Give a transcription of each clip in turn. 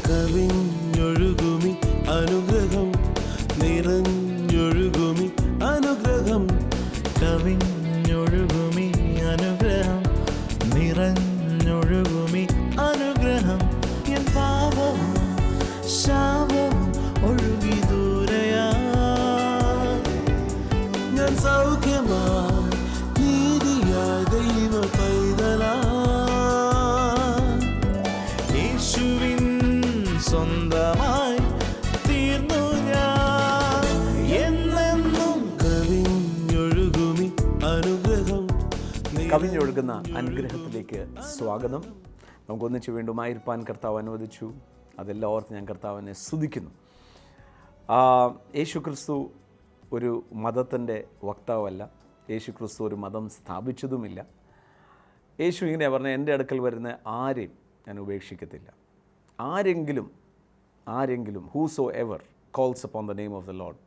കവിഞ്ഞൊഴുകുമി അനുഗ്രഹം, നിറഞ്ഞൊഴുകുമി അനുഗ്രഹം, കവിഞ്ഞൊഴുകുമി അനുഗ്രഹം, നിറഞ്ഞൊഴുകുമി അനുഗ്രഹം. എൻ പാപവും ശാപവും ഒഴുകി ദൂരയാ, ഞാൻ സൗഖ്യമാ നീതിയായ ദൈവ പൈതലാ, യേശുവിൻ സ്വന്തമായി തീർന്നു ഞാൻ എന്നെന്നും. കവിഞ്ഞൊഴുകുമി അനുഗ്രഹം. കവിഞ്ഞൊഴുകുന്ന അനുഗ്രഹത്തിലേക്ക് സ്വാഗതം. നമുക്കൊന്നിച്ച് വീണ്ടും ആയിരിക്കാൻ കർത്താവ് അനുവദിച്ചു. അതെല്ലാം ഓർത്ത് ഞാൻ കർത്താവിനെ സ്തുതിക്കുന്നു. യേശു ക്രിസ്തു ഒരു മതത്തിൻ്റെ വക്താവല്ല. യേശു ക്രിസ്തു ഒരു മതം സ്ഥാപിച്ചതുമില്ല. യേശു ഇങ്ങനെ പറഞ്ഞ, എൻ്റെ അടുക്കൽ വരുന്ന ആരെയും ഞാൻ ഉപേക്ഷിക്കത്തില്ല. ആരെങ്കിലും whoso ever calls upon the name of the Lord,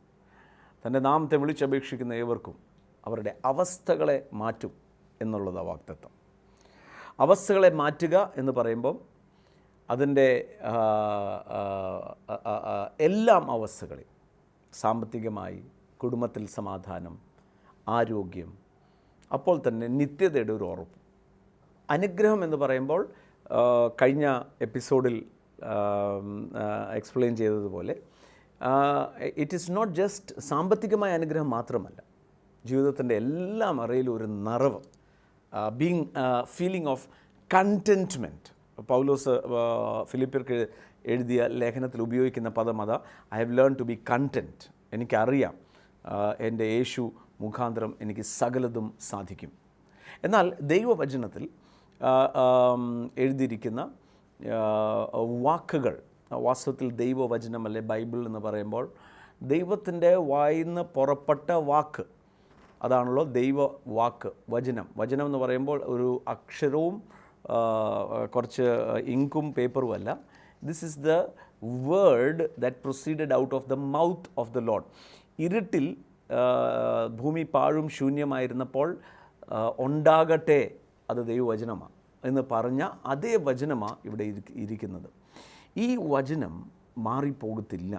തൻ്റെ നാമത്തെ വിളിച്ചപേക്ഷിക്കുന്ന ഏവർക്കും അവരുടെ അവസ്ഥകളെ മാറ്റും എന്നുള്ളത് വാഗ്ദത്തം. അവസ്ഥകളെ മാറ്റുക എന്ന് പറയുമ്പം അതിൻ്റെ എല്ലാം അവസ്ഥകളെയും, സാമ്പത്തികമായി, കുടുംബത്തിൽ സമാധാനം, ആരോഗ്യം, അപ്പോൾ തന്നെ നിത്യതയുടെ ഒരു ഉറപ്പ്. അനുഗ്രഹം എന്ന് പറയുമ്പോൾ കഴിഞ്ഞ എപ്പിസോഡിൽ എക്സ്പ്ലെയിൻ ചെയ്തതുപോലെ ഇറ്റ് ഈസ് നോട്ട് ജസ്റ്റ് സാമ്പത്തികമായ അനുഗ്രഹം മാത്രമല്ല, ജീവിതത്തിൻ്റെ എല്ലാ മറയിലും ഒരു നിറവ്, being feeling of contentment. Paulose ഫിലിപ്പിയർക്ക് എഴുതിയ ലേഖനത്തിൽ ഉപയോഗിക്കുന്ന പദം അതാ, I have learn to be content. എനിക്കറിയാം എൻ്റെ യേശു മുഖാന്തരം എനിക്ക് സകലതും സാധിക്കും. എന്നാൽ ദൈവവചനത്തിൽ എഴുതിയിരിക്കുന്ന വാക്കുകൾ, വാസ്തവത്തിൽ ദൈവവചനം അല്ലെ ബൈബിൾ എന്ന് പറയുമ്പോൾ ദൈവത്തിൻ്റെ വായിന്ന് പുറപ്പെട്ട വാക്ക്, അതാണല്ലോ ദൈവവാക്ക്, വചനം എന്ന് പറയുമ്പോൾ ഒരു അക്ഷരവും കുറച്ച് ഇങ്കും പേപ്പറും അല്ല. This is the word that proceeded out of the mouth of the Lord. ഇരുട്ടിൽ ഭൂമി പാഴും ശൂന്യമായിരുന്നപ്പോൾ ഉണ്ടാകട്ടെ, അത് ദൈവവചനമാണ് എന്ന് പറഞ്ഞ അതേ വചനമാണ് ഇവിടെ ഇരിക്കുന്നത്. ഈ വചനം മാറിപ്പോകത്തില്ല.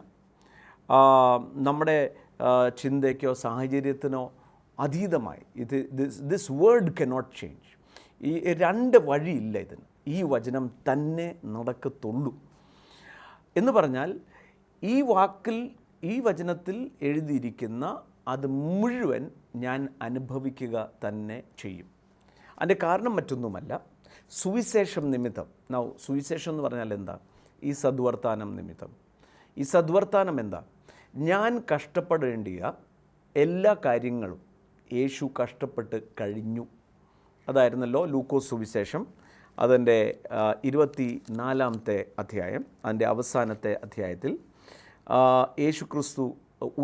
നമ്മുടെ ചിന്തയ്ക്കോ സാഹചര്യത്തിനോ അതീതമായി ദിസ് വേർഡ് കനോട്ട് ചേഞ്ച്. ഈ രണ്ട് വഴിയില്ല ഇതിന്. ഈ വചനം തന്നെ നടക്കത്തുള്ളൂ. എന്ന് പറഞ്ഞാൽ ഈ വാക്കിൽ, ഈ വചനത്തിൽ എഴുതിയിരിക്കുന്ന അത് മുഴുവൻ ഞാൻ അനുഭവിക്കുക തന്നെ ചെയ്യും. അതിൻ്റെ കാരണം മറ്റൊന്നുമല്ല, സുവിശേഷം നിമിത്തം. സുവിശേഷം എന്ന് പറഞ്ഞാൽ എന്താ? ഈ സദ്വർത്താനം നിമിത്തം. ഈ സദ്വർത്താനം എന്താ? ഞാൻ കഷ്ടപ്പെടേണ്ടിയ എല്ലാ കാര്യങ്ങളും യേശു കഷ്ടപ്പെട്ട് കഴിഞ്ഞു. അതായിരുന്നല്ലോ ലൂക്കോസ് സുവിശേഷം അതിൻ്റെ 24-ാമത്തെ അധ്യായം, അതിൻ്റെ അവസാനത്തെ അധ്യായത്തിൽ യേശു ക്രിസ്തു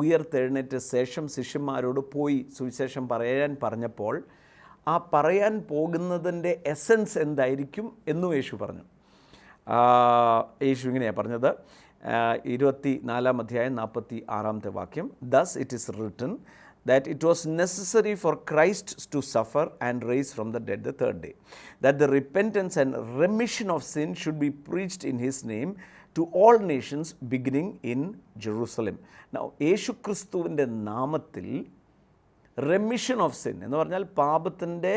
ഉയർത്തെഴുന്നേറ്റ ശേഷം ശിഷ്യന്മാരോട് പോയി സുവിശേഷം പറയാൻ പറഞ്ഞപ്പോൾ ആ പറയാൻ പോകുന്നതിൻ്റെ എസൻസ് എന്തായിരിക്കും എന്നും യേശു പറഞ്ഞു. യേശു ഇങ്ങനെയാണ് പറഞ്ഞത്, 24-ാം അധ്യായം 46-ാമത്തെ വാക്യം. Thus it is written that it was necessary for Christ to suffer and rise from the dead the third day, that the repentance and remission of sin should be preached in his name to all nations beginning in Jerusalem. Now, യേശു ക്രിസ്തുവിൻ്റെ നാമത്തിൽ remission of sin എന്ന് പറഞ്ഞാൽ പാപത്തിൻ്റെ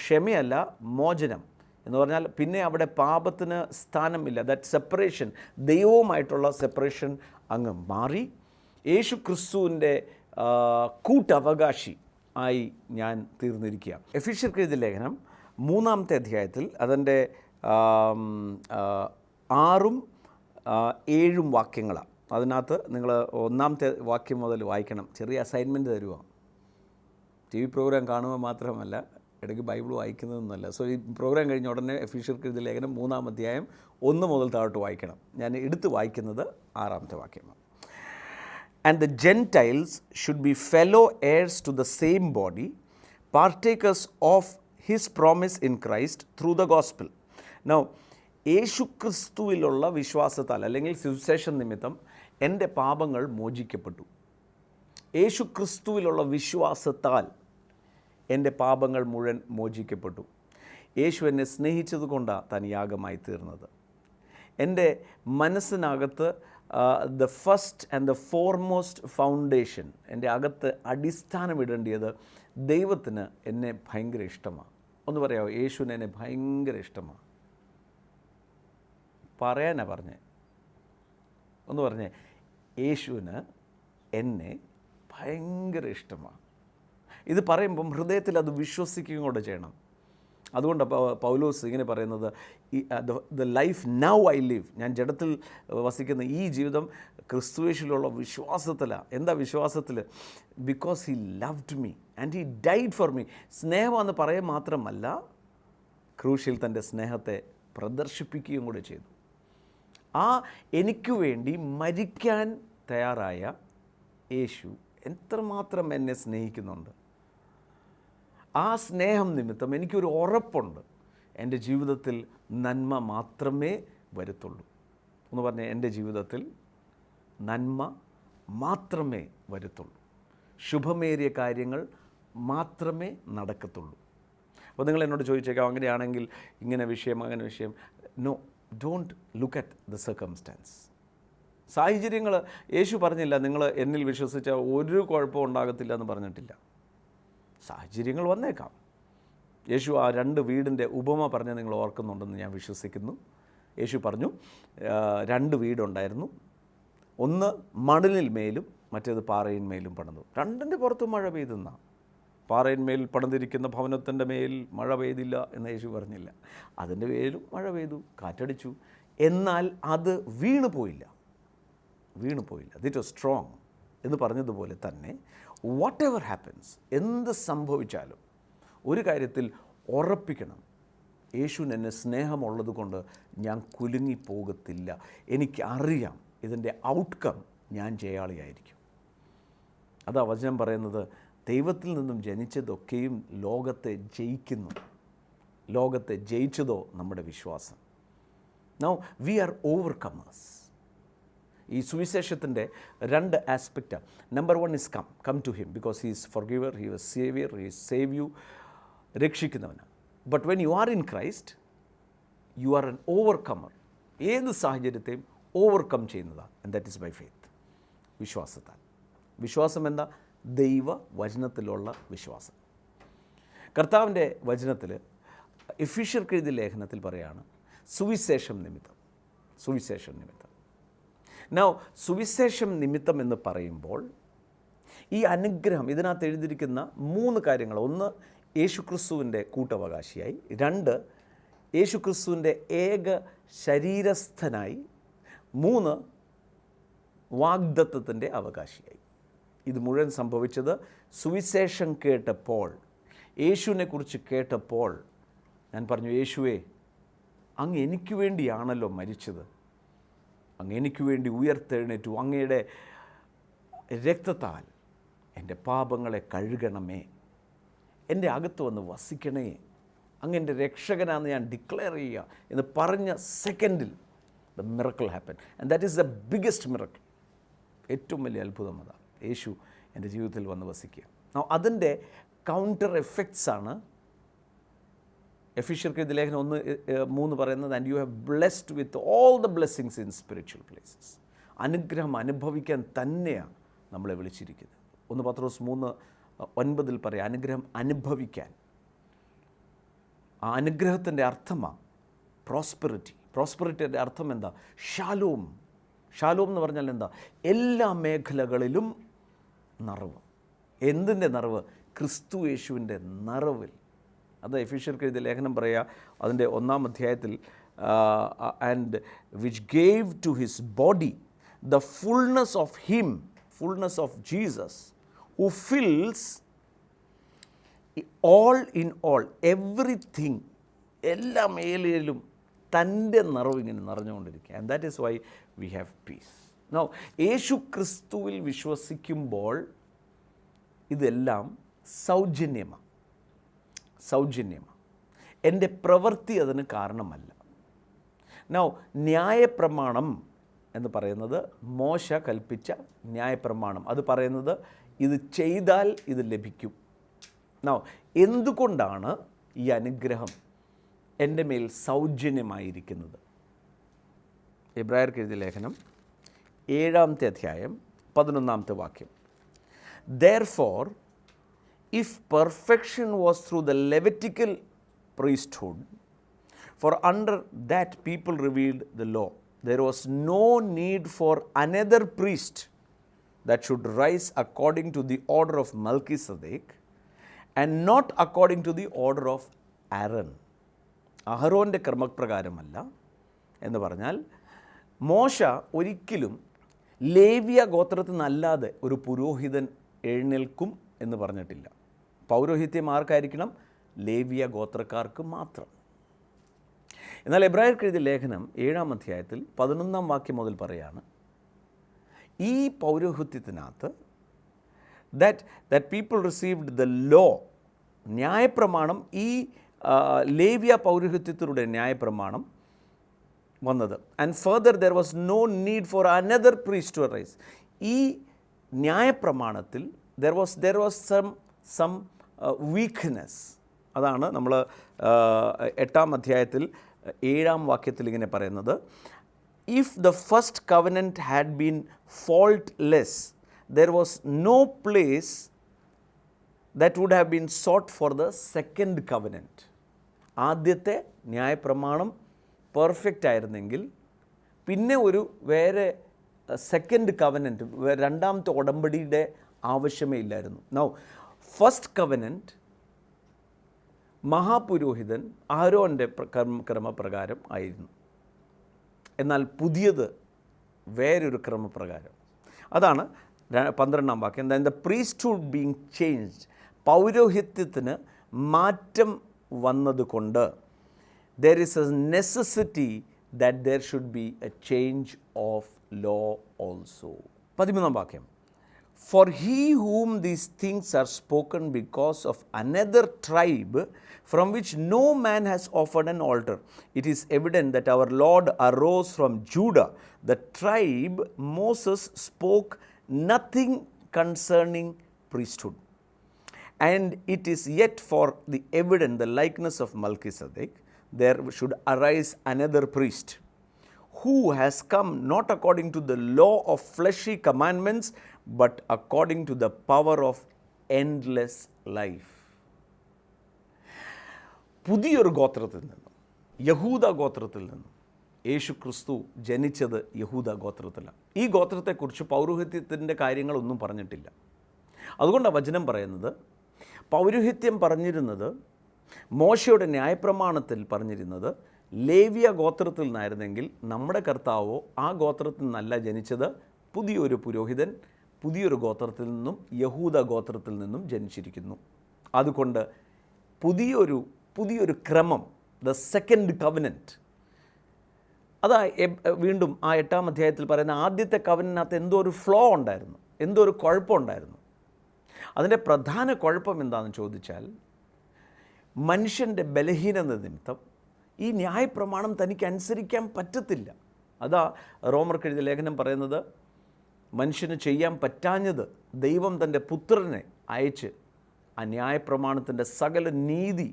ക്ഷമയല്ല, മോചനം എന്ന് പറഞ്ഞാൽ പിന്നെ അവിടെ പാപത്തിന് സ്ഥാനമില്ല. ദാറ്റ് സെപ്പറേഷൻ, ദൈവവുമായിട്ടുള്ള സെപ്പറേഷൻ അങ്ങ് മാറി യേശു ക്രിസ്തുവിൻ്റെ കൂട്ടവകാശി ആയി ഞാൻ തീർന്നിരിക്കുക. എഫീഷ്യർക്ക് എഴുതിയ ലേഖനം 3-ാമത്തെ അധ്യായത്തിൽ അതിൻ്റെ 6-ഉം 7-ഉം വാക്യങ്ങളാണ്. അതിനകത്ത് നിങ്ങൾ 1-ാമത്തെ വാക്യം മുതൽ വായിക്കണം. ചെറിയ അസൈൻമെൻറ്റ് തരുമോ? TV പ്രോഗ്രാം കാണുമ്പോൾ മാത്രമല്ല, ഇടയ്ക്ക് ബൈബിൾ വായിക്കുന്നതൊന്നുമല്ല. സോ ഈ പ്രോഗ്രാം കഴിഞ്ഞ ഉടനെ എഫീഷ്യർക്ക് എഴുതിയ ലേഖനം 3-ാം അധ്യായം 1 മുതൽ താഴോട്ട് വായിക്കണം. ഞാൻ എടുത്ത് വായിക്കുന്നത് 6-ാമത്തെ വാക്യമാണ്. And the Gentiles should be fellow heirs to the same body, partakers of his promise in Christ through the gospel. Now, യേശുക്രിസ്തുവിലുള്ള വിശ്വാസത്താൽ അല്ലെങ്കിൽ സുവിശേഷം നിമിത്തം എൻ്റെ പാപങ്ങൾ മോചിക്കപ്പെട്ടു. യേശുക്രിസ്തുവിലുള്ള വിശ്വാസത്താൽ എൻ്റെ പാപങ്ങൾ മുഴുവൻ മോചിക്കപ്പെട്ടു. യേശു എന്നെ സ്നേഹിച്ചത് കൊണ്ടാണ് താൻ യാഗമായി തീർന്നത്. എൻ്റെ മനസ്സിനകത്ത് the first and the foremost foundation, എൻ്റെ അകത്ത് അടിസ്ഥാനമിടേണ്ടിയത് ദൈവത്തിന് എന്നെ ഭയങ്കര ഇഷ്ടമാണ്. ഒന്ന് പറയാമോ, യേശുവിന് എന്നെ ഭയങ്കര ഇഷ്ടമാണ്? പറയാനാ പറഞ്ഞേ, ഒന്ന് പറഞ്ഞേ, യേശുവിന് എന്നെ ഭയങ്കര ഇഷ്ടമാണ്. ഇത് പറയുമ്പം ഹൃദയത്തിൽ അത് വിശ്വസിക്കുകയും കൂടെ ചെയ്യണം. അതുകൊണ്ട് പൗലോസ് ഇങ്ങനെ പറയുന്നത്, the life now I live, ഞാൻ ജഡത്തിൽ വസിക്കുന്ന ഈ ജീവിതം ക്രിസ്തുയേശുവിലുള്ള വിശ്വാസത്തിലാണ്. എന്താ വിശ്വാസത്തിൽ? Because he loved me and he died for me. സ്നേഹമെന്ന് പറയാൻ മാത്രമല്ല, ക്രൂശിൽ തൻ്റെ സ്നേഹത്തെ പ്രദർശിപ്പിക്കുകയും കൂടെ ചെയ്തു. ആ എനിക്ക് വേണ്ടി മരിക്കാൻ തയ്യാറായ യേശു എത്രമാത്രം എന്നെ സ്നേഹിക്കുന്നുണ്ട്. ആ സ്നേഹം നിമിത്തം എനിക്കൊരു ഉറപ്പുണ്ട്, എൻ്റെ ജീവിതത്തിൽ നന്മ മാത്രമേ വരുത്തുള്ളൂ. എന്ന് പറഞ്ഞാൽ എൻ്റെ ജീവിതത്തിൽ നന്മ മാത്രമേ വരുത്തുള്ളൂ, ശുഭമേറിയ കാര്യങ്ങൾ മാത്രമേ നടക്കത്തുള്ളൂ. അപ്പോൾ നിങ്ങൾ എന്നോട് ചോദിച്ചേക്കാം, അങ്ങനെയാണെങ്കിൽ ഇങ്ങനെ വിഷയം അങ്ങനെ വിഷയം. No, don't look at the circumstance. സാഹചര്യങ്ങൾ യേശു പറഞ്ഞില്ല നിങ്ങൾ എന്നിൽ വിശ്വസിച്ചാൽ ഒരു കുഴപ്പവും ഉണ്ടാകത്തില്ല എന്ന് പറഞ്ഞിട്ടില്ല. സാഹചര്യങ്ങൾ വന്നേക്കാം. യേശു ആ 2 വീടിൻ്റെ ഉപമ പറഞ്ഞ് നിങ്ങൾ ഓർക്കുന്നുണ്ടെന്ന് ഞാൻ വിശ്വസിക്കുന്നു. യേശു പറഞ്ഞു 2 വീടുണ്ടായിരുന്നു, ഒന്ന് മണലിൽ മേലും മറ്റേത് പാറയിന്മേലും പണിതു. 2ൻ്റെ പുറത്തും മഴ പെയ്തെന്നാ. പാറയിന്മേൽ പണിതിരിക്കുന്ന ഭവനത്തിൻ്റെ മേൽ മഴ പെയ്തില്ല എന്ന് യേശു പറഞ്ഞില്ല. അതിൻ്റെ മേലും മഴ പെയ്തു, കാറ്റടിച്ചു, എന്നാൽ അത് വീണുപോയില്ല. ദിറ്റ് വാസ് സ്ട്രോങ് എന്ന് പറഞ്ഞതുപോലെ തന്നെ വാട്ട് എവർ ഹാപ്പൻസ്, എന്ത് സംഭവിച്ചാലും ഒരു കാര്യത്തിൽ ഉറപ്പിക്കണം, യേശുവിന് എന്നെ സ്നേഹമുള്ളത് കൊണ്ട് ഞാൻ കുലുങ്ങിപ്പോകത്തില്ല. എനിക്കറിയാം ഇതിൻ്റെ ഔട്ട്കം ഞാൻ ജയാളിയായിരിക്കും. അതാ വചനം പറയുന്നത്, ദൈവത്തിൽ നിന്നും ജനിച്ചതൊക്കെയും ലോകത്തെ ജയിക്കുന്നു. ലോകത്തെ ജയിച്ചതോ നമ്മുടെ വിശ്വാസം. Now we are overcomers. ഈ സുവിശേഷത്തിൻ്റെ 2 ആസ്പെക്റ്റാണ്. Number 1 is come to him because he is forgiver, he is saviour, he is save you, രക്ഷിക്കുന്നവനാണ്. But when you are in Christ you are an overcomer. ഏത് സാഹചര്യത്തെയും ഓവർകം ചെയ്യുന്നതാണ്. And that is by faith, വിശ്വാസത്താൽ. വിശ്വാസം എന്താ? ദൈവ വചനത്തിലുള്ള വിശ്വാസം. കർത്താവിൻ്റെ വചനത്തിൽ എഫീഷ്യർക്ക് എഴുതിയ ലേഖനത്തിൽ പറയുകയാണ്, സുവിശേഷം നിമിത്തം. നൗ സുവിശേഷം നിമിത്തം എന്ന് പറയുമ്പോൾ ഈ അനുഗ്രഹം, ഇതിനകത്ത് എഴുതിയിരിക്കുന്ന 3 കാര്യങ്ങൾ. 1, യേശുക്രിസ്തുവിൻ്റെ കൂട്ടവകാശിയായി. 2, യേശുക്രിസ്തുവിൻ്റെ ഏക ശരീരസ്ഥനായി. 3, വാഗ്ദത്തത്തിൻ്റെ അവകാശിയായി. ഇത് മുഴുവൻ സംഭവിച്ചത് സുവിശേഷം കേട്ടപ്പോൾ, യേശുവിനെക്കുറിച്ച് കേട്ടപ്പോൾ ഞാൻ പറഞ്ഞു, യേശുവേ, അങ്ങ് എനിക്ക് വേണ്ടിയാണല്ലോ മരിച്ചത്, അങ്ങ് എനിക്ക് വേണ്ടി ഉയർത്തെഴുന്നേറ്റു, അങ്ങയുടെ രക്തത്താൽ എൻ്റെ പാപങ്ങളെ കഴുകണമേ, എൻ്റെ അകത്ത് വന്ന് വസിക്കണേ, അങ്ങ് എൻ്റെ രക്ഷകനാണെന്ന് ഞാൻ ഡിക്ലെയർ ചെയ്യുക എന്ന് പറഞ്ഞ സെക്കൻഡിൽ the miracle happen. And that is the biggest miracle. ഏറ്റവും വലിയ അത്ഭുതം അതാണ്, യേശു എൻ്റെ ജീവിതത്തിൽ വന്ന് വസിക്കുക. അതിൻ്റെ കൗണ്ടർ എഫക്ട്സാണ് എഫീഷ്യർക്ക് എഴുതിയ ലേഖനം 1:3 പറയുന്നത്, and you have blessed with all the blessings in spiritual places. അനുഗ്രഹം അനുഭവിക്കാൻ തന്നെയാണ് നമ്മളെ വിളിച്ചിരിക്കുന്നത്. 1 പത്രോസ് 3:9 പറയാം, അനുഗ്രഹം അനുഭവിക്കാൻ. ആ അനുഗ്രഹത്തിൻ്റെ അർത്ഥമാണ് പ്രോസ്പെറിറ്റി. പ്രോസ്പെറിറ്റിയുടെ അർത്ഥം എന്താ? ഷാലോം. ഷാലോം എന്ന് പറഞ്ഞാൽ എന്താ? എല്ലാ മേഖലകളിലും നിറവ്. എന്തിൻ്റെ നിറവ്? ക്രിസ്തു യേശുവിൻ്റെ നിറവിൽ. അത് എഫീഷ്യർക്ക് എഴുതിയ ലേഖനം പറയുക, അതിൻ്റെ 1-ാം അധ്യായത്തിൽ, and which gave to his body the fullness of him, fullness of Jesus, who fills all in all, everything, എല്ലാ മേഖലയിലും തൻ്റെ നിറവ് ഇങ്ങനെ നിറഞ്ഞുകൊണ്ടിരിക്കുക. And that is why we have peace. Now യേശു ക്രിസ്തുവിൽ വിശ്വസിക്കുമ്പോൾ ഇതെല്ലാം സൗജന്യമാണ്. എൻ്റെ പ്രവൃത്തി അതിന് കാരണമല്ല. നൗ ന്യായപ്രമാണം എന്ന് പറയുന്നത് മോശ കൽപ്പിച്ച ന്യായപ്രമാണം. അത് പറയുന്നത് ഇത് ചെയ്താൽ ഇത് ലഭിക്കും. നൗ എന്തുകൊണ്ടാണ് ഈ അനുഗ്രഹം എൻ്റെ മേൽ സൗജന്യമായിരിക്കുന്നത്? എബ്രായർക്ക് എഴുതിയ ലേഖനം 7-ാമത്തെ അധ്യായം 11-ാമത്തെ വാക്യം. Therefore, if perfection was through the Levitical priesthood, for under that people revealed the law, there was no need for another priest that should rise according to the order of Melchizedek and not according to the order of Aaron. അഹരോൻ്റെ ക്രമപ്രകാരമല്ല എന്ന് പറഞ്ഞാൽ മോശ ഒരിക്കലും ലേവ്യ ഗോത്രത്തിൽ നിന്നല്ലാതെ ഒരു പുരോഹിതൻ എഴുന്നേൽക്കും എന്ന് പറഞ്ഞിട്ടില്ല. പൗരോഹിത്യം ആർക്കായിരിക്കണം? ലേവ്യ ഗോത്രക്കാർക്ക് മാത്രം. എന്നാൽ എബ്രായർക്ക് എഴുതിയ ലേഖനം 7-ാം അധ്യായത്തിൽ 11-ാം വാക്യം മുതൽ പറയാണ്, ഈ പൗരോഹിത്യത്തിനകത്ത് that people received the law, ന്യായപ്രമാണം, ഈ ലേവ്യ പൗരോഹിത്യത്തിലൂടെ ന്യായപ്രമാണം വന്നത്. And further there was no need for another priest to arise. ഈ ന്യായപ്രമാണത്തിൽ ദർ വാസ് സം വീക്ക്നെസ്. അതാണ് നമ്മൾ 8-ാം അധ്യായത്തിൽ 7-ാം വാക്യത്തിൽ ഇങ്ങനെ പറയുന്നത്, if the first covenant had been faultless there was no place that would have been sought for the second covenant. ആദ്യത്തെ ന്യായപ്രമാണം പെർഫെക്റ്റ് ആയിരുന്നെങ്കിൽ പിന്നെ ഒരു വേറെ സെക്കൻഡ് കവനൻറ്റ്, രണ്ടാമത്തെ ഉടമ്പടിയുടെ ആവശ്യമേ ഇല്ലായിരുന്നു. നൗ ഫസ്റ്റ് കവനൻറ്റ് മഹാപുരോഹിതൻ ആരോൻ്റെ ക്രമപ്രകാരം ആയിരുന്നു. എന്നാൽ പുതിയത് വേറൊരു ക്രമപ്രകാരം. അതാണ് 12-ാം വാക്യം. Then the priesthood being changed, പൗരോഹിത്യത്തിന് മാറ്റം വന്നതുകൊണ്ട് there is a necessity that there should be a change of law also. 13-ാം വാക്യം. For he whom these things are spoken because of another tribe from which no man has offered an altar, it is evident that our Lord arose from Judah, the tribe Moses spoke nothing concerning priesthood. And it is yet for the evident the likeness of Melchizedek, there should arise another priest, who has come not according to the law of fleshly commandments, but according to the power of endless life. പുതിയൊരു ഗോത്രത്തിൽ നിന്നും, യഹൂദ ഗോത്രത്തിൽ നിന്നും, യേശു ക്രിസ്തു ജനിച്ചത് യഹൂദ ഗോത്രത്തിലാണ്. ഈ ഗോത്രത്തെക്കുറിച്ച് പൗരോഹിത്യത്തിൻ്റെ കാര്യങ്ങളൊന്നും പറഞ്ഞിട്ടില്ല. അതുകൊണ്ടാണ് വചനം പറയുന്നത്, പൗരോഹിത്യം പറഞ്ഞിരുന്നത്, മോശയുടെ ന്യായപ്രമാണത്തിൽ പറഞ്ഞിരുന്നത് ലേവ്യ ഗോത്രത്തിൽ നിന്നായിരുന്നെങ്കിൽ നമ്മുടെ കർത്താവോ ആ ഗോത്രത്തിൽ നിന്നല്ല ജനിച്ചത്, പുതിയൊരു പുരോഹിതൻ പുതിയൊരു ഗോത്രത്തിൽ നിന്നും, യഹൂദ ഗോത്രത്തിൽ നിന്നും ജനിച്ചിരിക്കുന്നു. അതുകൊണ്ട് പുതിയൊരു ക്രമം, ദ സെക്കൻഡ് കവനൻറ്റ്. അതാ വീണ്ടും ആ 8-ാം അധ്യായത്തിൽ പറയുന്ന ആദ്യത്തെ കവനനകത്ത് എന്തോ ഒരു ഫ്ലോ ഉണ്ടായിരുന്നു, എന്തോ ഒരു കുഴപ്പമുണ്ടായിരുന്നു. അതിൻ്റെ പ്രധാന കുഴപ്പം എന്താണെന്ന് ചോദിച്ചാൽ, മനുഷ്യൻ്റെ ബലഹീനത നിമിത്തം ഈ ന്യായപ്രമാണം തനിക്ക് അനുസരിക്കാൻ പറ്റത്തില്ല. അതാ റോമർക്ക് എഴുതിയ ലേഖനം പറയുന്നത്, മനുഷ്യന് ചെയ്യാൻ പറ്റാഞ്ഞത് ദൈവം തൻ്റെ പുത്രനെ അയച്ച് ആ ന്യായപ്രമാണത്തിൻ്റെ സകല നീതി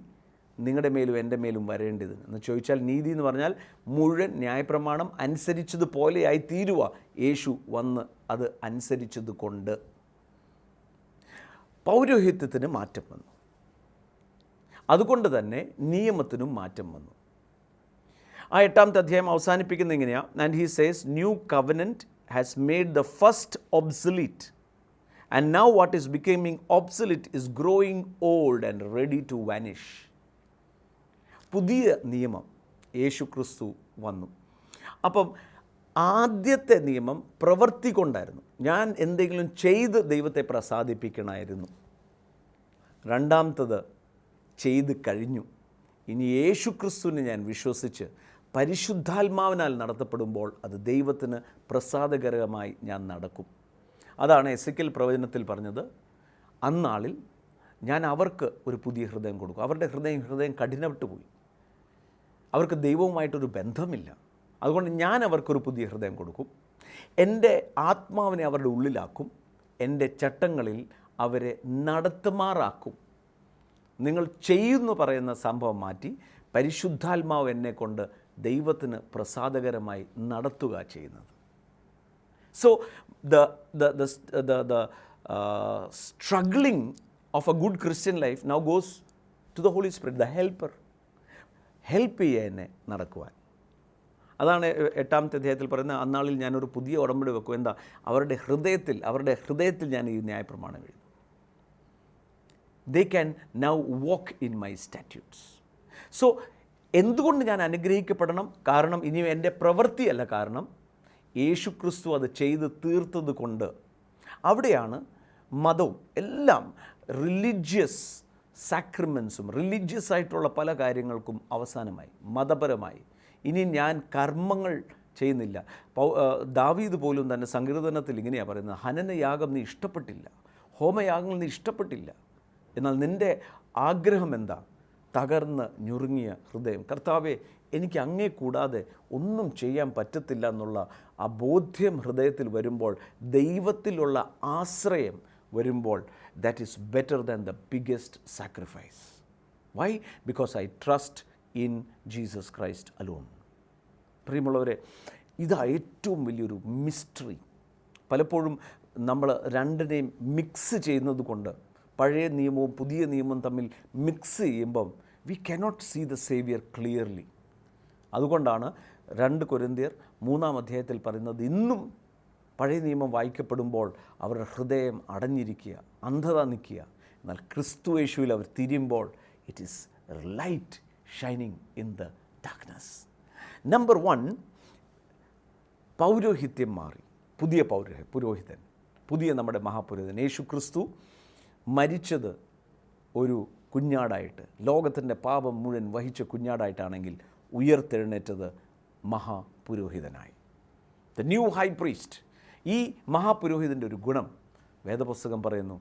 നിങ്ങളുടെ മേലും എൻ്റെ മേലും വരേണ്ടതിന് എന്ന് ചോദിച്ചാൽ, നീതി എന്ന് പറഞ്ഞാൽ മുഴുവൻ ന്യായപ്രമാണം അനുസരിച്ചതുപോലെയായി തീരുക യേശു വന്ന് അത് അനുസരിച്ചത് കൊണ്ട്. പൗരോഹിത്യത്തിന് മാറ്റം വന്നു, അതുകൊണ്ട് തന്നെ നിയമത്തിനും മാറ്റം വന്നു. ആ 8-ാമത്തെ അധ്യായം അവസാനിപ്പിക്കുന്നത് ഇങ്ങനെയാണ്. And he says, new covenant has made the first obsolete and now what is becoming obsolete is growing old and ready to vanish. പുതിയ നിയമം യേശു ക്രിസ്തു വന്നു. അപ്പം ആദ്യത്തെ നിയമം പ്രവൃത്തി കൊണ്ടായിരുന്നു, ഞാൻ എന്തെങ്കിലും ചെയ്ത് ദൈവത്തെ പ്രസാദിപ്പിക്കണമായിരുന്നു. രണ്ടാമത്തത് ചെയ്ത് കഴിഞ്ഞു. ഇനി യേശു ക്രിസ്തുവിനെ ഞാൻ വിശ്വസിച്ച് പരിശുദ്ധാത്മാവിനാൽ നടത്തപ്പെടുമ്പോൾ അത് ദൈവത്തിന് പ്രസാദകരമായി ഞാൻ നടക്കും. അതാണ് എസെക്കിയേൽ പ്രവചനത്തിൽ പറഞ്ഞത്, അന്നാളിൽ ഞാൻ അവർക്ക് ഒരു പുതിയ ഹൃദയം കൊടുക്കും. അവരുടെ ഹൃദയം കഠിനപ്പെട്ടു പോയി, അവർക്ക് ദൈവവുമായിട്ടൊരു ബന്ധമില്ല. അതുകൊണ്ട് ഞാൻ അവർക്കൊരു പുതിയ ഹൃദയം കൊടുക്കും, എൻ്റെ ആത്മാവിനെ അവരുടെ ഉള്ളിലാക്കും, എൻ്റെ ചട്ടങ്ങളിൽ അവരെ നടത്തുമാറാക്കും. നിങ്ങൾ ചെയ്യുന്നു പറയുന്ന സംഭവം മാറ്റി പരിശുദ്ധാത്മാവ് എന്നെക്കൊണ്ട് ദൈവത്തിന് പ്രസാദകരമായി നടത്തുക ചെയ്യുന്നത്. So the struggling of a good Christian life now goes to the Holy Spirit, the helper. Help ചെയ്യുക എന്നെ നടക്കുവാൻ. അതാണ് 8-ാമത്തെ അധ്യായത്തിൽ പറയുന്നത്, അന്നാളിൽ ഞാനൊരു പുതിയ ഉടമ്പടി വെക്കും. എന്താ? അവരുടെ ഹൃദയത്തിൽ ഞാൻ ഈ ന്യായപ്രമാണം എഴുതും. They can now walk in my statutes. So എന്തുകൊണ്ട് ഞാൻ അനുഗ്രഹിക്കപ്പെടണം? കാരണം ഇനി എൻ്റെ പ്രവൃത്തിയല്ല, കാരണം യേശു ക്രിസ്തു അത് ചെയ്ത് തീർത്തത് കൊണ്ട്. അവിടെയാണ് മതവും എല്ലാം റിലീജിയസ് സാക്രമെൻസും റിലീജിയസ് ആയിട്ടുള്ള പല കാര്യങ്ങൾക്കും അവസാനമായി മതപരമായി. ഇനി ഞാൻ കർമ്മങ്ങൾ ചെയ്യുന്നില്ല. ദാവീദ് പോലും തന്നെ സങ്കീർത്തനത്തിൽ ഇങ്ങനെയാണ് പറയുന്നത്, ഹനനയാഗം നീ ഇഷ്ടപ്പെട്ടില്ല, ഹോമയാഗങ്ങൾ നീ ഇഷ്ടപ്പെട്ടില്ല, എന്നാൽ നിൻ്റെ ആഗ്രഹം എന്താ? തകർന്ന് ഞുറുങ്ങിയ ഹൃദയം. കർത്താവേ, എനിക്ക് അങ്ങേ കൂടാതെ ഒന്നും ചെയ്യാൻ പറ്റത്തില്ല എന്നുള്ള ആ ബോധ്യം ഹൃദയത്തിൽ വരുമ്പോൾ, ദൈവത്തിലുള്ള ആശ്രയം വരുമ്പോൾ, that is better than the biggest sacrifice. Why? Because I trust in Jesus Christ alone. പ്രിയമുള്ളവരെ, ഇതാ ഏറ്റവും വലിയൊരു മിസ്റ്ററി. പലപ്പോഴും നമ്മൾ രണ്ടിനെയും മിക്സ് ചെയ്യുന്നത് കൊണ്ട്, പഴയ നിയമവും പുതിയ നിയമവും തമ്മിൽ മിക്സ് ചെയ്യുമ്പം we cannot see the saviour clearly. അതുകൊണ്ടാണ് 2 കൊരിന്ത്യർ 3-ാം അധ്യായത്തിൽ പറയുന്നത്, ഇന്നും പഴയ നിയമം വായിക്കപ്പെടുമ്പോൾ അവരുടെ ഹൃദയം അടഞ്ഞിരിക്കുക, അന്ധത നിൽക്കുക. എന്നാൽ ക്രിസ്തു യേശുവിൽ അവർ തിരിയുമ്പോൾ it is light shining in the darkness. Number 1, പൗരോഹിത്യം മാറി. പുതിയ പുരോഹിതൻ, പുതിയ നമ്മുടെ മഹാപുരോഹിതൻ യേശു ക്രിസ്തു മരിച്ചത് ഒരു കുഞ്ഞാടായിട്ട്, ലോകത്തിൻ്റെ പാപം മുഴുവൻ വഹിച്ച കുഞ്ഞാടായിട്ടാണെങ്കിൽ ഉയർത്തെഴുന്നേറ്റത് മഹാപുരോഹിതനായി. The new high priest. ഈ മഹാപുരോഹിതൻ്റെ ഒരു ഗുണം വേദപുസ്തകം പറയുന്നു,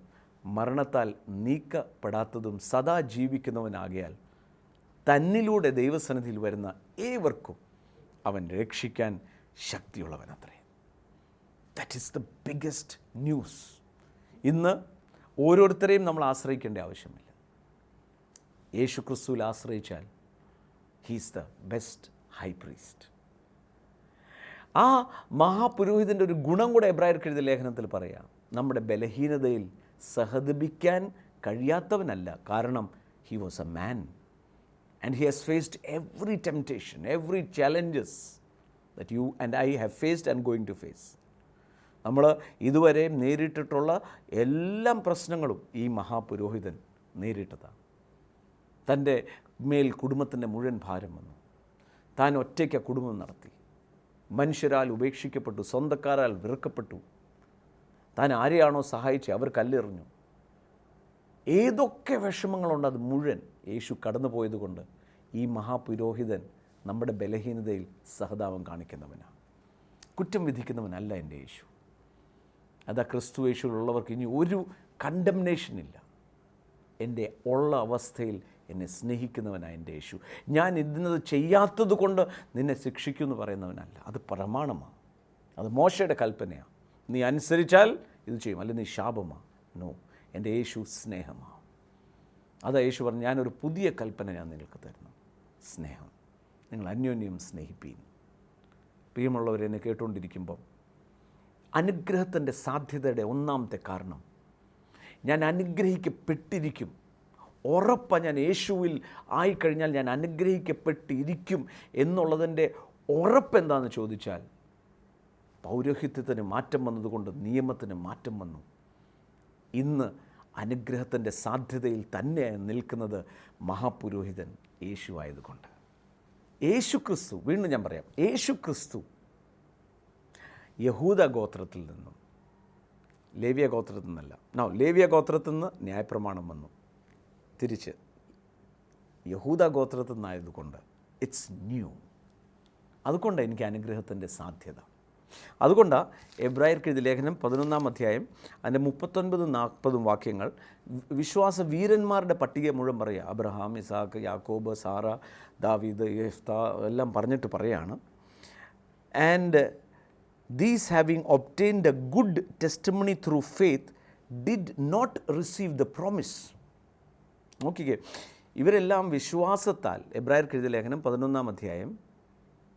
മരണത്താൽ നീക്കപ്പെടാത്തതും സദാ ജീവിക്കുന്നവനാകയാൽ തന്നിലൂടെ ദൈവസന്നിധിയിൽ വരുന്ന ഏവർക്കും അവൻ രക്ഷിക്കാൻ ശക്തിയുള്ളവനത്രേ. That is the biggest news. ഇന്ന് ഓരോരുത്തരെയും നമ്മൾ ആശ്രയിക്കേണ്ട ആവശ്യമില്ല. യേശു ക്രിസ്തുവിൽ ആശ്രയിച്ചാൽ he's the best high priest. ആ മഹാപുരോഹിതൻ്റെ ഒരു ഗുണം കൂടെ എബ്രായർക്ക് എഴുതിയ ലേഖനത്തിൽ പറയാം, നമ്മുടെ ബലഹീനതയിൽ സഹതപിക്കാൻ കഴിയാത്തവനല്ല, കാരണം he was a man and he has faced every temptation, every challenges that you and I have faced and going to face. നമ്മൾ ഇതുവരെ നേരിട്ടിട്ടുള്ള എല്ലാ പ്രശ്നങ്ങളും ഈ മഹാപുരോഹിതൻ നേരിട്ടതാണ്. തൻ്റെ മേൽ കുടുംബത്തിൻ്റെ മുഴുവൻ ഭാരം വന്നു. താൻ ഒറ്റയ്ക്ക് കുടുംബം നടത്തി. മനുഷ്യരാൽ ഉപേക്ഷിക്കപ്പെട്ടു, സ്വന്തക്കാരാൽ വെറുക്കപ്പെട്ടു. താൻ ആരെയാണോ സഹായിച്ചത് അവർ കല്ലെറിഞ്ഞു. ഏതൊക്കെ വിഷമങ്ങളുണ്ട് അത് മുഴുവൻ യേശു കടന്നു പോയതുകൊണ്ട് ഈ മഹാപുരോഹിതൻ നമ്മുടെ ബലഹീനതയിൽ സഹതാപം കാണിക്കുന്നവനാണ്, കുറ്റം വിധിക്കുന്നവനല്ല എൻ്റെ യേശു. അതാ ക്രിസ്തു യേശുവിലുള്ളവർക്ക് ഇനി ഒരു കണ്ടംനേഷനില്ല. എൻ്റെ ഉള്ള അവസ്ഥയിൽ എന്നെ സ്നേഹിക്കുന്നവനാണ് എൻ്റെ യേശു. ഞാൻ ഇന്നത് ചെയ്യാത്തത് കൊണ്ട് നിന്നെ ശിക്ഷിക്കുമെന്ന് പറയുന്നവനല്ല. അത് പ്രമാണമാണ്, അത് മോശയുടെ കൽപ്പനയാണ്. നീ അനുസരിച്ചാൽ ഇത് ചെയ്യും, അല്ലെങ്കിൽ നീ ശാപമാണ്. നോ, എൻ്റെ യേശു സ്നേഹമാണ്. അതാ യേശു പറഞ്ഞു, ഞാനൊരു പുതിയ കൽപ്പന ഞാൻ നിങ്ങൾക്ക് തരുന്നു, സ്നേഹം. നിങ്ങൾ അന്യോന്യം സ്നേഹിപ്പീൻ. പ്രിയമുള്ളവരെന്നെ കേട്ടുകൊണ്ടിരിക്കുമ്പം അനുഗ്രഹത്തിൻ്റെ സാധ്യതയുടെ ഒന്നാമത്തെ കാരണം, ഞാൻ അനുഗ്രഹിക്കപ്പെട്ടിരിക്കും. ഉറപ്പാണ്, ഞാൻ യേശുവിൽ ആയിക്കഴിഞ്ഞാൽ ഞാൻ അനുഗ്രഹിക്കപ്പെട്ടിരിക്കും എന്നുള്ളതിൻ്റെ ഉറപ്പെന്താണെന്ന് ചോദിച്ചാൽ, പൗരോഹിത്യത്തിന് മാറ്റം വന്നതുകൊണ്ട് നിയമത്തിന് മാറ്റം വന്നു. ഇന്ന് അനുഗ്രഹത്തിൻ്റെ സാധ്യതയിൽ തന്നെ നിൽക്കുന്നത് മഹാപുരോഹിതൻ യേശു ആയതുകൊണ്ട്. യേശു ക്രിസ്തു, വീണ്ടും ഞാൻ പറയാം, യേശു ക്രിസ്തു യഹൂദ ഗോത്രത്തിൽ നിന്നും, ലേവ്യ ഗോത്രത്തിൽ നിന്നല്ല. ലേവ്യ ഗോത്രത്തിൽ നിന്ന് ന്യായപ്രമാണം വന്നു, തിരിച്ച് യഹൂദ ഗോത്രത്തിൽ നിന്നായതുകൊണ്ട് ഇറ്റ്സ് ന്യൂ. അതുകൊണ്ടാണ് എനിക്ക് അനുഗ്രഹത്തിൻ്റെ സാധ്യത. അതുകൊണ്ടാണ് എബ്രായർക്ക് എഴുതിയ ലേഖനം 11-ാം അധ്യായം അതിൻ്റെ 39-40 വാക്യങ്ങൾ വിശ്വാസ വീരന്മാരുടെ പട്ടിക മുഴുവൻ പറയുക. അബ്രഹാം, ഇസാക്ക്, യാക്കോബ്, സാറ, ദാവീദ്, യെഫ്ത എല്ലാം പറഞ്ഞിട്ട് പറയാണ്, and these having obtained a good testimony through faith did not receive the promise. നോക്കിക്കേ, ഇവരെല്ലാം വിശ്വാസത്താൽ, എബ്രായർക്ക് എഴുതിയ ലേഖനം 11-ാം അധ്യായം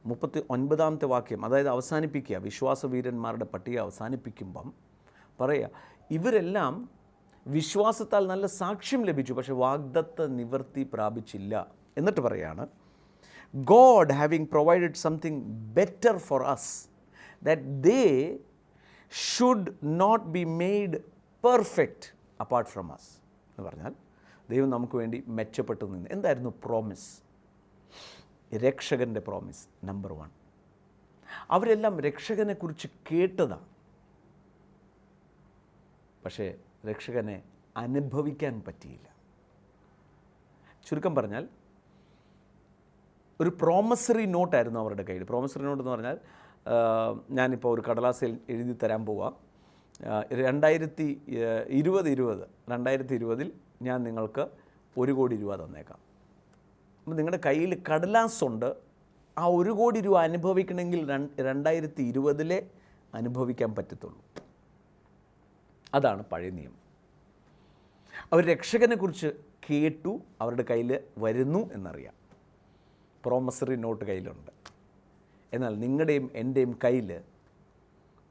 39-ാമത്തെ വാക്യം, അതായത് അവസാനിപ്പിക്കുക, വിശ്വാസവീരന്മാരുടെ പട്ടിക അവസാനിപ്പിക്കുമ്പം പറയുക, ഇവരെല്ലാം വിശ്വാസത്താൽ നല്ല സാക്ഷ്യം ലഭിച്ചു, പക്ഷേ വാഗ്ദത്ത നിവൃത്തി പ്രാപിച്ചില്ല. എന്നിട്ട് പറയാണ്, God having provided something better for us that they should not be made perfect apart from us. എന്ന് പറഞ്ഞാൽ ദൈവം നമുക്ക് വേണ്ടി മെച്ചപ്പെട്ടു നിന്ന്. എന്തായിരുന്നു പ്രോമിസ്? രക്ഷകൻ്റെ പ്രോമിസ്. നമ്പർ 1, അവരെല്ലാം രക്ഷകനെക്കുറിച്ച് കേട്ടതാണ്, പക്ഷേ രക്ഷകനെ അനുഭവിക്കാൻ പറ്റിയില്ല. ചുരുക്കം പറഞ്ഞാൽ ഒരു പ്രോമിസറി നോട്ടായിരുന്നു അവരുടെ കയ്യിൽ. പ്രോമിസറി നോട്ട് എന്ന് പറഞ്ഞാൽ, ഞാനിപ്പോൾ ഒരു കടലാസിൽ എഴുതി തരാൻ പോവാം, 2020 ഞാൻ നിങ്ങൾക്ക് 1 കോടി രൂപ തന്നേക്കാം. അപ്പം നിങ്ങളുടെ കയ്യിൽ കടലാസുണ്ട്. ആ 1 കോടി രൂപ അനുഭവിക്കണമെങ്കിൽ 2020 അനുഭവിക്കാൻ പറ്റത്തുള്ളൂ. അതാണ് പഴയ നിയമം. അവർ രക്ഷകനെക്കുറിച്ച് കേട്ടു, അവരുടെ കയ്യിൽ വരുന്നു എന്നറിയാം, പ്രോമിസറി നോട്ട് കയ്യിലുണ്ട്. എന്നാൽ നിങ്ങളുടെയും എൻ്റെയും കയ്യിൽ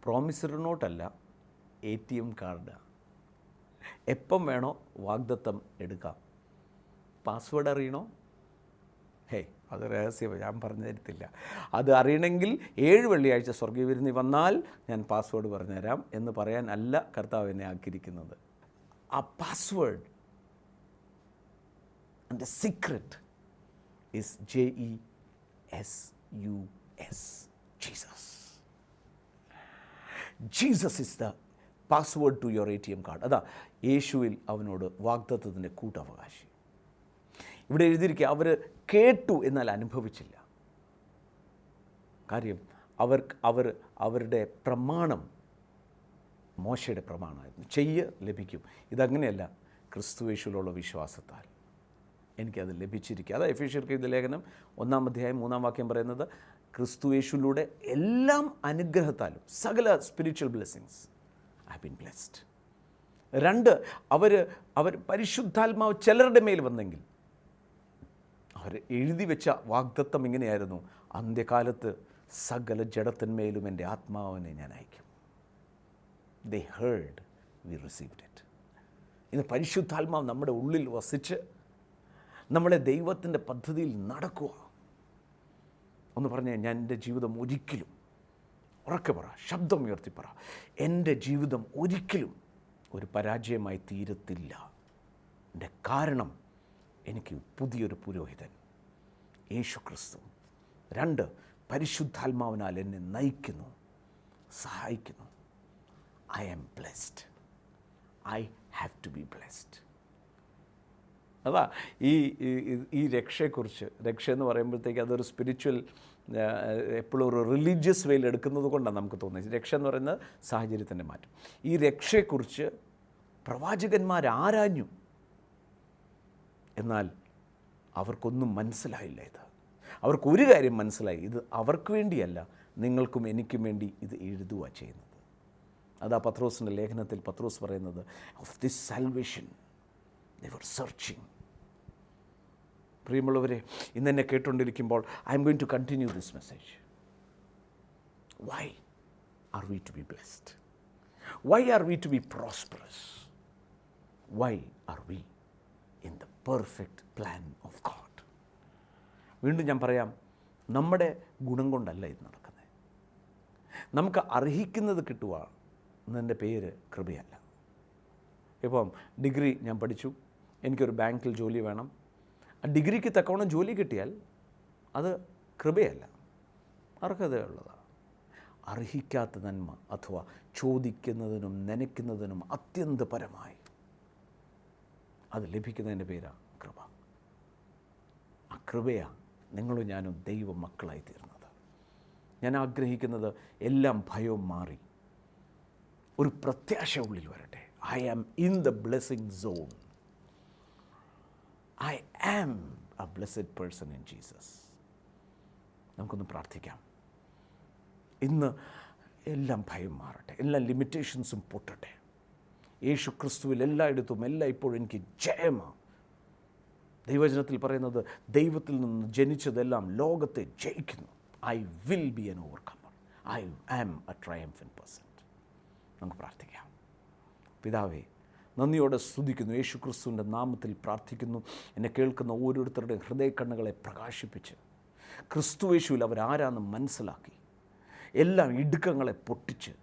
പ്രോമിസറി നോട്ടല്ല, ATM കാർഡ്. എപ്പം വേണോ വാഗ്ദത്തം എടുക്കാം. പാസ്വേഡ് അറിയണോ? ഹേ, അത് രഹസ്യം, ഞാൻ പറഞ്ഞു തരത്തില്ല. അത് അറിയണമെങ്കിൽ 7 വെള്ളിയാഴ്ച സ്വർഗീയ വിരുന്നിൽ വന്നാൽ ഞാൻ പാസ്വേഡ് പറഞ്ഞുതരാം എന്ന് പറയാൻ അല്ല കർത്താവ് എന്നെ ആക്കിയിരിക്കുന്നത്. ആ password and the secret is JESUS, Jesus. Jesus is the password to your ATM card. അതാ യേശുവിൽ അവനോട് വാഗ്ദത്തത്തിൻ്റെ കൂട്ടവകാശി. ഇവിടെ എഴുതിയിരിക്കുക, അവർ കേട്ടു എന്നാൽ അനുഭവിച്ചില്ല. കാര്യം അവരുടെ പ്രമാണം മോശയുടെ പ്രമാണമായിരുന്നു. ലഭിക്കും. ഇതങ്ങനെയല്ല, ക്രിസ്തുയേശുവിലുള്ള വിശ്വാസത്താൽ എനിക്കത് ലഭിച്ചിരിക്കുക. അതാ എഫേസ്യർക്ക് എഴുതിയ ലേഖനം 1-ാം അധ്യായം 3-ാം വാക്യം പറയുന്നത്, ക്രിസ്തുയേശുവിലൂടെ എല്ലാം അനുഗ്രഹത്താലും സകല spiritual blessings I have been blessed. 2, അവർ പരിശുദ്ധാത്മാവ് ചിലരുടെ മേൽ വന്നെങ്കിൽ അവർ എഴുതി വെച്ച വാഗ്ദത്തം ഇങ്ങനെയായിരുന്നു, അന്ത്യകാലത്ത് സകല ജഡത്തിന്മേലും എൻ്റെ ആത്മാവിനെ ഞാൻ അയക്കും. They heard, we received it. ഇന്ന് പരിശുദ്ധാത്മാവ് നമ്മുടെ ഉള്ളിൽ വസിച്ച് നമ്മളെ ദൈവത്തിൻ്റെ പദ്ധതിയിൽ നടക്കുക. ഒന്ന് പറഞ്ഞാൽ, ഞാൻ എൻ്റെ ജീവിതം ഒരിക്കലും, ഉറക്കെ പറ, ശബ്ദം ഉയർത്തി പറ, എൻ്റെ ജീവിതം ഒരിക്കലും ഒരു പരാജയമായി തീരത്തില്ല. എൻ്റെ കാരണം എനിക്ക് പുതിയൊരു പുരോഹിതൻ യേശു ക്രിസ്തു. 2, പരിശുദ്ധാത്മാവിനാൽ എന്നെ നയിക്കുന്നു, സഹായിക്കുന്നു. I am blessed. I have to be blessed. അതാ ഈ രക്ഷയെക്കുറിച്ച്, രക്ഷ എന്ന് പറയുമ്പോഴത്തേക്ക് അതൊരു സ്പിരിച്വൽ, എപ്പോഴും ഒരു റിലീജിയസ് വേയിൽ എടുക്കുന്നത് കൊണ്ടാണ് നമുക്ക് തോന്നുന്നത്. രക്ഷ എന്ന് പറയുന്നത് സാഹചര്യത്തിൻ്റെ മാറ്റം. ഈ രക്ഷയെക്കുറിച്ച് പ്രവാചകന്മാരാരാഞ്ഞു, എന്നാൽ അവർക്കൊന്നും മനസ്സിലായില്ല. അവർക്കൊരു കാര്യം മനസ്സിലായി, ഇത് അവർക്ക് വേണ്ടിയല്ല, നിങ്ങൾക്കും എനിക്കും വേണ്ടി ഇത് എഴുതുക ചെയ്യുന്നത്. അതാ പത്രോസിൻ്റെ ലേഖനത്തിൽ പത്രോസ് പറയുന്നത്, of this salvation they were searching. പ്രിയമുള്ളവരെ, ഇന്നെന്നെ കേട്ടുകൊണ്ടിരിക്കുമ്പോൾ I'm going to continue this message. Why are we to be blessed? Why are we to be prosperous? Why are we in the perfect plan of God? വീണ്ടും ഞാൻ പറയാം, നമ്മുടെ ഗുണം കൊണ്ടല്ല ഇത് നടക്കുന്നത്. നമുക്ക് അർഹിക്കുന്നത് കിട്ടുക എന്നതിൻ്റെ പേര് കൃപയല്ല. ഇപ്പം ഡിഗ്രി ഞാൻ പഠിച്ചു, എനിക്കൊരു ബാങ്കിൽ ജോലി വേണം. ആ ഡിഗ്രിക്ക് തക്കവണ്ണം ജോലി കിട്ടിയാൽ അത് കൃപയല്ല, അർഹതയുള്ളതാണ്. അർഹിക്കാത്ത നന്മ അഥവാ ചോദിക്കുന്നതിനും നനയ്ക്കുന്നതിനും അത്യന്തപരമായി അത് ലഭിക്കുന്നതിൻ്റെ പേരാണ് കൃപ. ആ കൃപയാണ് നിങ്ങളും ഞാനും ദൈവ മക്കളായി തീർന്നത്. ഞാൻ ആഗ്രഹിക്കുന്നത് എല്ലാം ഭയവും മാറി ഒരു പ്രത്യാശ ഉള്ളിൽ വരട്ടെ. I am in the blessing zone. I am a blessed person in Jesus. നമുക്കൊന്ന് പ്രാർത്ഥിക്കാം. ഇന്ന് എല്ലാം ഭയം മാറട്ടെ, എല്ലാ ലിമിറ്റേഷൻസും പൊട്ടട്ടെ. യേശു ക്രിസ്തുവിൽ എല്ലായിടത്തും ഇപ്പോഴും എനിക്ക് ജയമാണ്. ദൈവവചനത്തിൽ പറയുന്നത് ദൈവത്തിൽ നിന്ന് ജനിച്ചതെല്ലാം ലോകത്തെ ജയിക്കുന്നു. I will be an overcomer. I am a triumphant person. നമുക്ക് പ്രാർത്ഥിക്കാം. പിതാവേ, നന്ദിയോടെ സ്തുതിക്കുന്നു. യേശു ക്രിസ്തുവിൻ്റെ നാമത്തിൽ പ്രാർത്ഥിക്കുന്നു. എന്നെ കേൾക്കുന്ന ഓരോരുത്തരുടെയും ഹൃദയക്കണ്ണുകളെ പ്രകാശിപ്പിച്ച് ക്രിസ്തുയേശുവിൽ അവരാരാന്ന് മനസ്സിലാക്കി എല്ലാം ഇടുക്കങ്ങളെ പൊട്ടിച്ച്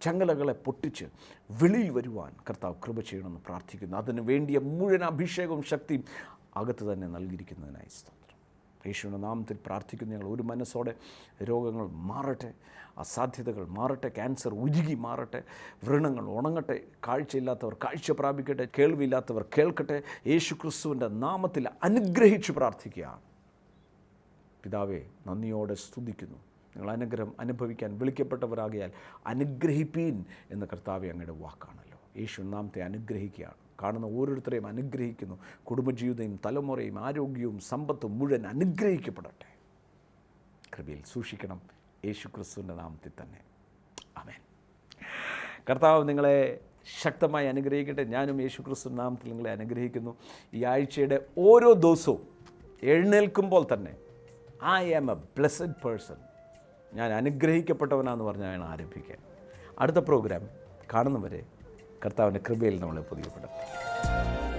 ചങ്ങലകളെ പൊട്ടിച്ച് വെളിയിൽ വരുവാൻ കർത്താവ് കൃപ ചെയ്യണമെന്ന് പ്രാർത്ഥിക്കുന്നു. അതിന് വേണ്ടിയ മുഴുവൻ അഭിഷേകവും ശക്തിയും അകത്ത് തന്നെ നൽകിയിരിക്കുന്നതിനായി സ്തോത്രം. യേശുവിൻ്റെ നാമത്തിൽ പ്രാർത്ഥിക്കുന്ന ഞങ്ങൾ ഒരു മനസ്സോടെ രോഗങ്ങൾ മാറട്ടെ, അസാധ്യതകൾ മാറട്ടെ, ക്യാൻസർ ഉരുകി മാറട്ടെ, വ്രണങ്ങൾ ഉണങ്ങട്ടെ, കാഴ്ചയില്ലാത്തവർ കാഴ്ച പ്രാപിക്കട്ടെ, കേൾവിയില്ലാത്തവർ കേൾക്കട്ടെ. യേശു ക്രിസ്തുവിൻ്റെ നാമത്തിൽ അനുഗ്രഹിച്ച് പ്രാർത്ഥിക്കുകയാണ്. പിതാവേ, നന്ദിയോടെ സ്തുതിക്കുന്നു. നിങ്ങൾ അനുഗ്രഹം അനുഭവിക്കാൻ വിളിക്കപ്പെട്ടവരാകിയാൽ അനുഗ്രഹിപ്പീൻ എന്ന കർത്താവെ അങ്ങയുടെ വാക്കാണല്ലോ. യേശു നാമത്തെ അനുഗ്രഹിക്കുകയാണ്. കാണുന്ന ഓരോരുത്തരെയും അനുഗ്രഹിക്കുന്നു. കുടുംബജീവിതവും തലമുറയും ആരോഗ്യവും സമ്പത്തും മുഴുവൻ അനുഗ്രഹിക്കപ്പെടട്ടെ. കൃപയിൽ സൂക്ഷിക്കണം. യേശു ക്രിസ്തുവിൻ്റെ നാമത്തിൽ തന്നെ. ആമേൻ. കർത്താവ് നിങ്ങളെ ശക്തമായി അനുഗ്രഹിക്കട്ടെ. ഞാനും യേശു ക്രിസ്തുവിൻ്റെ നാമത്തിൽ നിങ്ങളെ അനുഗ്രഹിക്കുന്നു. ഈ ആഴ്ചയുടെ ഓരോ ദിവസവും എഴുന്നേൽക്കുമ്പോൾ തന്നെ I am a blessed person, ഞാൻ അനുഗ്രഹിക്കപ്പെട്ടവനാന്ന് പറഞ്ഞാണ് ആരംഭിക്കുക. അടുത്ത പ്രോഗ്രാം കാണുന്നവരെ കർത്താവിൻ്റെ കൃപയിൽ നമ്മളെ പുതിയപ്പെടട്ടെ.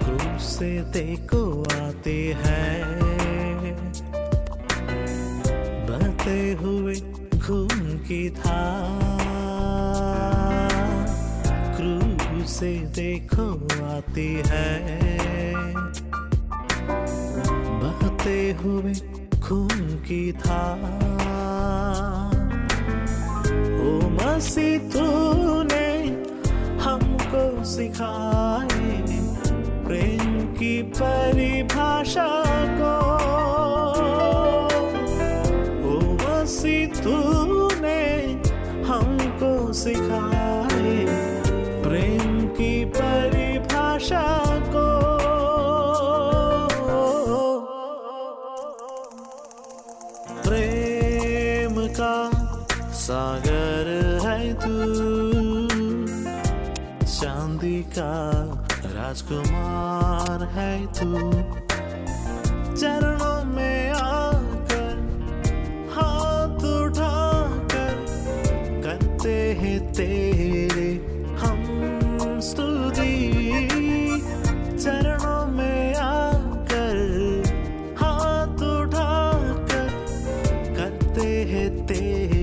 क्रूस से देखो आते हैं बहते हुए खून की धार, क्रूस से देखो आती है बहते हुए खून की धार। ओ मसीह तूने हमको सिखाए प्रेम की परिभाषा को, ओ मसीह तूने हमको सिखाए प्रेम की परिभाषा को। प्रेम का सागर है तू, चांदी का राजकुमार है तू। चरणों में आकर हाथ उठाकर करते हैं तेरे हम स्तुति। चरणों में आकर हाथ उठाकर करते हैं तेरे